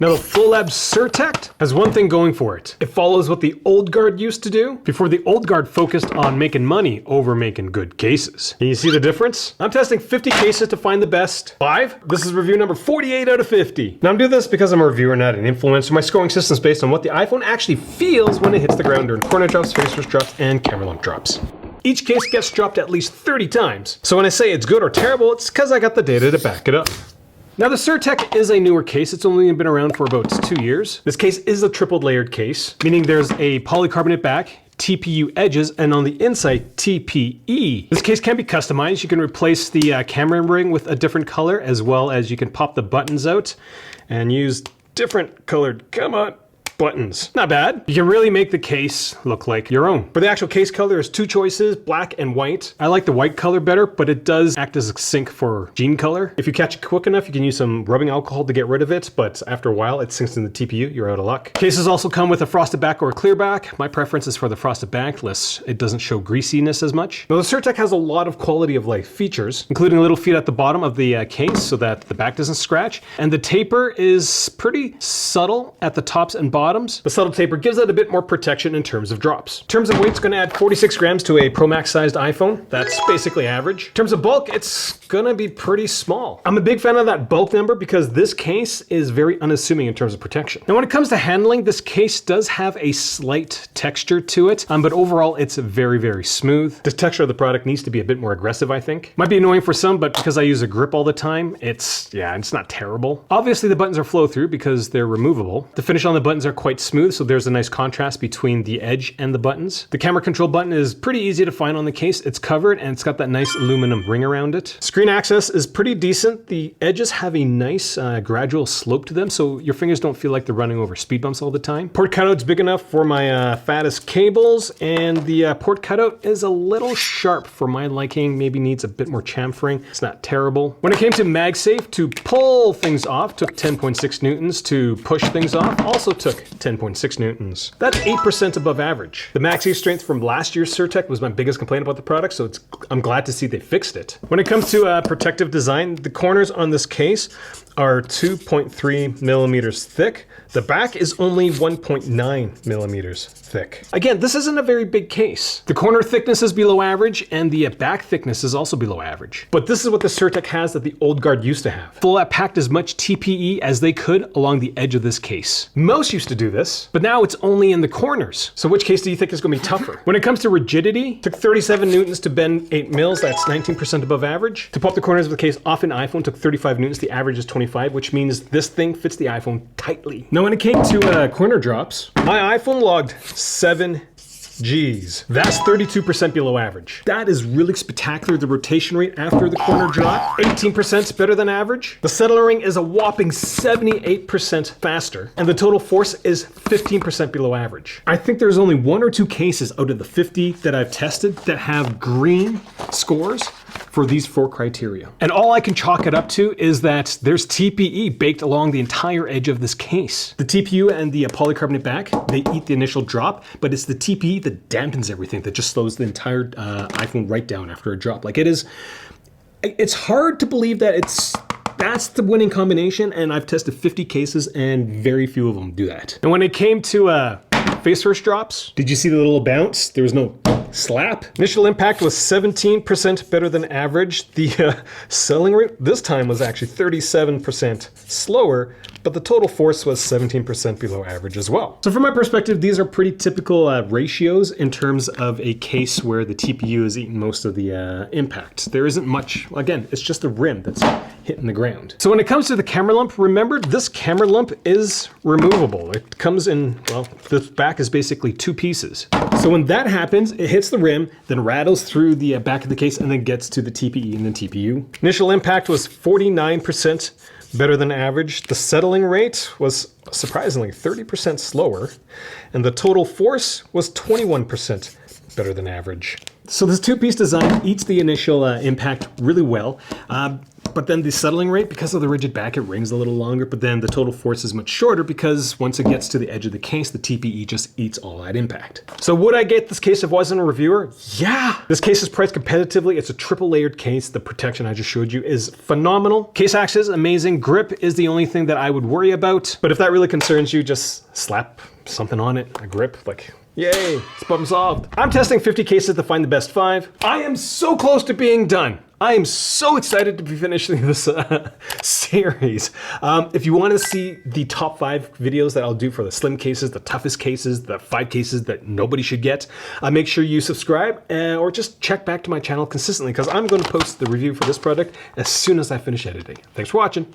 Now the Flolab Surtect has one thing going for it. It follows what the old guard used to do before the old guard focused on making money over making good cases. Can you see the difference? I'm testing 50 cases to find the best 5. This is review number 48 out of 50. Now I'm doing this because I'm a reviewer, not an influencer. My scoring system is based on what the iPhone actually feels when it hits the ground during corner drops, face first drops, and camera lump drops. Each case gets dropped at least 30 times. So when I say it's good or terrible, it's because I got the data to back it up. Now the Surtect is a newer case. It's only been around for about 2 years. This case is a triple layered case, meaning there's a polycarbonate back, TPU edges, and on the inside, TPE. This case can be customized. You can replace the camera ring with a different color, as well as you can pop the buttons out and use different colored, buttons. Not bad. You can really make the case look like your own. For the actual case color, there's 2 choices, black and white. I like the white color better, but it does act as a sink for jean color. If you catch it quick enough, you can use some rubbing alcohol to get rid of it, but after a while, it sinks in the TPU, you're out of luck. Cases also come with a frosted back or a clear back. My preference is for the frosted back, less it doesn't show greasiness as much. Now the Surtect has a lot of quality of life features, including little feet at the bottom of the case so that the back doesn't scratch. And the taper is pretty subtle at the tops and bottoms. The subtle taper gives it a bit more protection in terms of drops. In terms of weight, it's going to add 46 grams to a Pro Max sized iPhone. That's basically average. In terms of bulk, it's going to be pretty small. I'm a big fan of that bulk number because this case is very unassuming in terms of protection. Now when it comes to handling, this case does have a slight texture to it, but overall it's very, very smooth. The texture of the product needs to be a bit more aggressive, I think. Might be annoying for some, but because I use a grip all the time, it's not terrible. Obviously the buttons are flow through because they're removable. The finish on the buttons are quite smooth, so there's a nice contrast between the edge and the buttons. The camera control button is pretty easy to find on the case. It's covered and it's got that nice aluminum ring around it. Screen access is pretty decent. The edges have a nice gradual slope to them, so your fingers don't feel like they're running over speed bumps all the time. Port cutout's big enough for my fattest cables, and the port cutout is a little sharp for my liking. Maybe needs a bit more chamfering. It's not terrible. When it came to MagSafe, to pull things off took 10.6 newtons. To push things off also took 10.6 newtons. That's 8% above average. The MagSafe strength from last year's Surtect was my biggest complaint about the product, so I'm glad to see they fixed it. When it comes to protective design, the corners on this case are 2.3 millimeters thick. The back is only 1.9 millimeters thick. Again, this isn't a very big case. The corner thickness is below average and the back thickness is also below average. But this is what the Surtect has that the old guard used to have. Flolab packed as much TPE as they could along the edge of this case. Most used to do this, but now it's only in the corners. So which case do you think is going to be tougher? When it comes to rigidity, took 37 newtons to bend 8 mils. That's 19% above average. To pop the corners of the case off an iPhone took 35 newtons. The average is 25, which means this thing fits the iPhone tightly. Now when it came to corner drops, my iPhone logged 7 Gs. That's 32% below average. That is really spectacular. The rotation rate after the corner drop, 18% better than average. The settling is a whopping 78% faster. And the total force is 15% below average. I think there's only 1 or 2 cases out of the 50 that I've tested that have green scores for these 4 criteria. And all I can chalk it up to is that there's TPE baked along the entire edge of this case. The TPU and the polycarbonate back, they eat the initial drop, but it's the TPE that dampens everything, that just slows the entire iPhone right down after a drop. Like it's hard to believe that that's the winning combination, and I've tested 50 cases and very few of them do that. And when it came to face first drops, did you see the little bounce? There was no slap. Initial impact was 17% better than average. The selling rate this time was actually 37% slower, but the total force was 17% below average as well. So from my perspective, these are pretty typical ratios in terms of a case where the TPU is eating most of the impact. There isn't much, again, it's just the rim that's hitting the ground. So when it comes to the camera lump, remember this camera lump is removable. It comes in, well, the back is basically 2 pieces. So when that happens, it hits the rim, then rattles through the back of the case and then gets to the TPE and the TPU. Initial impact was 49% better than average. The settling rate was surprisingly 30% slower, and the total force was 21% better than average. So this two-piece design eats the initial impact really well. But then the settling rate, because of the rigid back, it rings a little longer, but then the total force is much shorter because once it gets to the edge of the case, the TPE just eats all that impact. So would I get this case if I wasn't a reviewer? Yeah! This case is priced competitively. It's a triple layered case. The protection I just showed you is phenomenal. Case access, amazing. Grip is the only thing that I would worry about. But if that really concerns you, just slap something on it, a grip, like, yay, it's problem solved. I'm testing 50 cases to find the best 5. I am so close to being done. I am so excited to be finishing this series. If you want to see the top 5 videos that I'll do for the slim cases, the toughest cases, the 5 cases that nobody should get, make sure you subscribe or just check back to my channel consistently because I'm going to post the review for this product as soon as I finish editing. Thanks for watching.